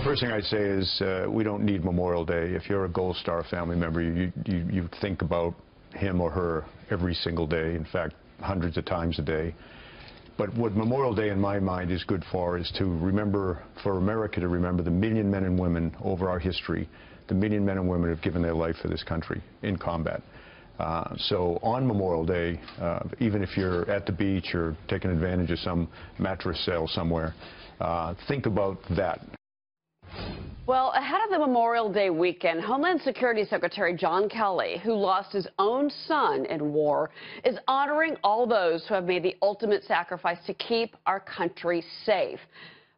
first thing I'd say is we don't need Memorial Day. If you're a Gold Star family member, you think about him or her every single day, in fact, hundreds of times a day. But what Memorial Day in my mind is good for is to remember, for America to remember the million men and women over our history, the million men and women who have given their life for this country in combat. So on Memorial Day, even if you're at the beach or taking advantage of some mattress sale somewhere, think about that. Well, ahead of the Memorial Day weekend, Homeland Security Secretary John Kelly, who lost his own son in war, is honoring all those who have made the ultimate sacrifice to keep our country safe.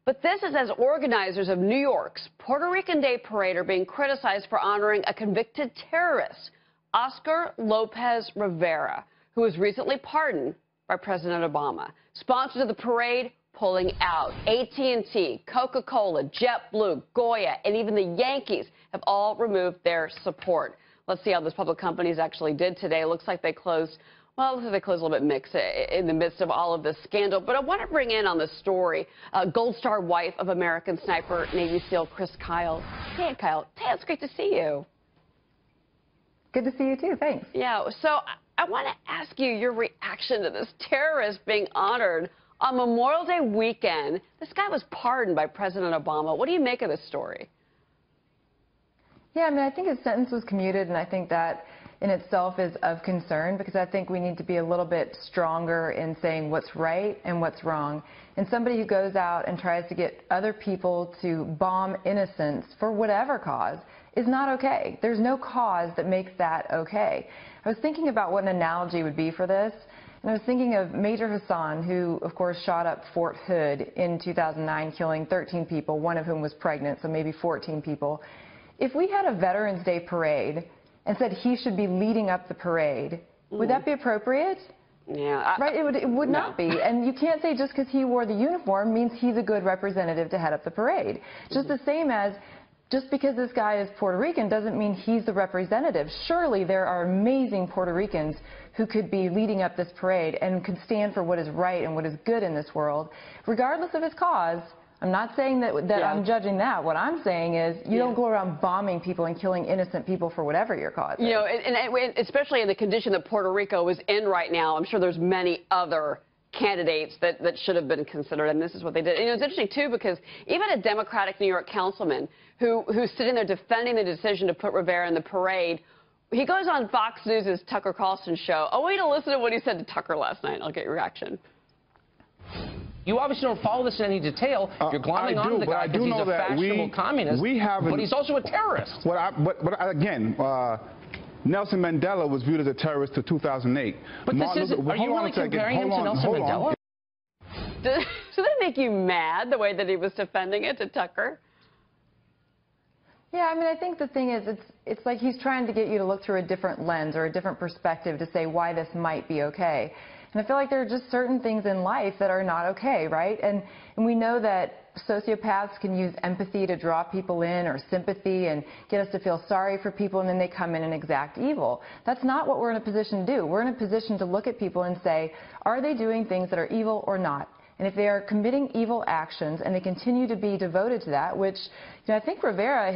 But this is as organizers of New York's Puerto Rican Day Parade are being criticized for honoring a convicted terrorist, Oscar Lopez Rivera, who was recently pardoned by President Obama. Sponsors of the parade pulling out. AT&T, Coca-Cola, JetBlue, Goya, and even the Yankees have all removed their support. Let's see how those public companies actually did today. Looks like they closed, well, looks like they closed a little bit mixed in the midst of all of this scandal. But I want to bring in on this story Gold Star wife of American sniper Navy SEAL Chris Kyle. Hey, Kyle. Hey, it's great to see you. Good to see you, too. Thanks. Yeah, so I want to ask you your reaction to this terrorist being honored on Memorial Day weekend. This guy was pardoned by President Obama. What do you make of this story? Yeah, I mean, I think his sentence was commuted, and I think that in itself is of concern because I think we need to be a little bit stronger in saying what's right and what's wrong. And somebody who goes out and tries to get other people to bomb innocents for whatever cause is not okay. There's no cause that makes that okay. I was thinking about what an analogy would be for this. And I was thinking of Major Hassan, who, of course, shot up Fort Hood in 2009, killing 13 people, one of whom was pregnant, so maybe 14 people. If we had a Veterans Day parade and said he should be leading up the parade, would that be appropriate? Yeah. Right? It would not be. And you can't say just because he wore the uniform means he's a good representative to head up the parade. Just the same as just because this guy is Puerto Rican doesn't mean he's the representative. Surely there are amazing Puerto Ricans who could be leading up this parade and could stand for what is right and what is good in this world, regardless of his cause. I'm not saying that I'm judging that. What I'm saying is you don't go around bombing people and killing innocent people for whatever your cause is. You know, and especially in the condition that Puerto Rico is in right now, I'm sure there's many other candidates that should have been considered, and this is what they did. And it's interesting, too, because even a Democratic New York councilman who's sitting there defending the decision to put Rivera in the parade, he goes on Fox News' Tucker Carlson show. I want you to listen to what he said to Tucker last night. I'll get your reaction. You obviously don't follow this in any detail. You're glomming on to the guy because he's a fashionable communist, but he's also a terrorist. Again, Nelson Mandela was viewed as a terrorist till 2008. But this is, are you really comparing him to Nelson Mandela? Does that make you mad, the way that he was defending it to Tucker? Yeah, I mean, I think the thing is, it's like he's trying to get you to look through a different lens or a different perspective to say why this might be okay. And I feel like there are just certain things in life that are not okay, right? And we know that sociopaths can use empathy to draw people in, or sympathy, and get us to feel sorry for people, and then they come in and exact evil. That's not what we're in a position to do. We're in a position to look at people and say, are they doing things that are evil or not? And if they are committing evil actions and they continue to be devoted to that, which, you know, I think Rivera,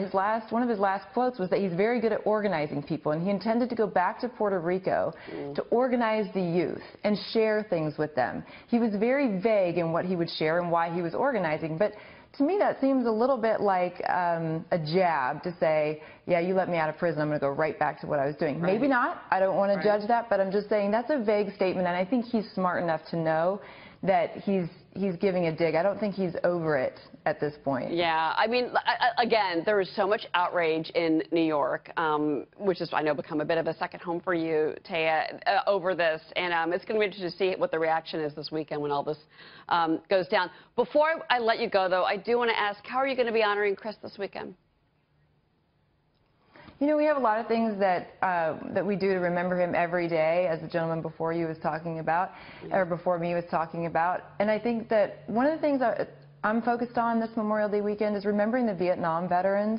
one of his last quotes was that he's very good at organizing people, and he intended to go back to Puerto Rico to organize the youth and share things with them. He was very vague in what he would share and why he was organizing, but to me that seems a little bit like a jab to say, yeah, you let me out of prison, I'm going to go right back to what I was doing. Right. Maybe not. I don't want to judge that, but I'm just saying that's a vague statement, and I think he's smart enough to know that he's giving a dig. I don't think he's over it at this point. Yeah, I mean, again, there is so much outrage in New York, which is, I know, become a bit of a second home for you, Taya, over this. And it's going to be interesting to see what the reaction is this weekend when all this goes down. Before I let you go, though, I do want to ask, how are you going to be honoring Chris this weekend? You know, we have a lot of things that we do to remember him every day, as the gentleman before you was talking about, or before me was talking about. And I think that one of the things I'm focused on this Memorial Day weekend is remembering the Vietnam veterans,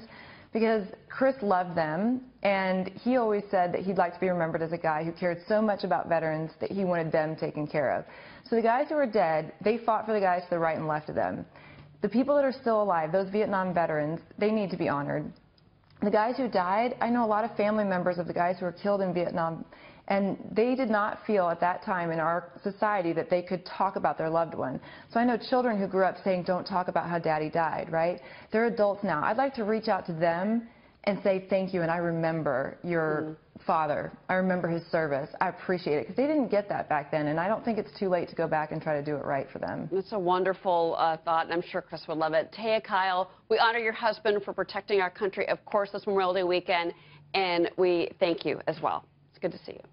because Chris loved them, and he always said that he'd like to be remembered as a guy who cared so much about veterans that he wanted them taken care of. So the guys who are dead, they fought for the guys to the right and left of them. The people that are still alive, those Vietnam veterans, they need to be honored. The guys who died, I know a lot of family members of the guys who were killed in Vietnam, and they did not feel at that time in our society that they could talk about their loved one. So I know children who grew up saying, don't talk about how daddy died, right? They're adults now. I'd like to reach out to them and say thank you, and I remember your father. I remember his service. I appreciate it, because they didn't get that back then, and I don't think it's too late to go back and try to do it right for them. It's a wonderful thought, and I'm sure Chris would love it. Taya Kyle, we honor your husband for protecting our country, of course, this Memorial Day weekend, and we thank you as well. It's good to see you.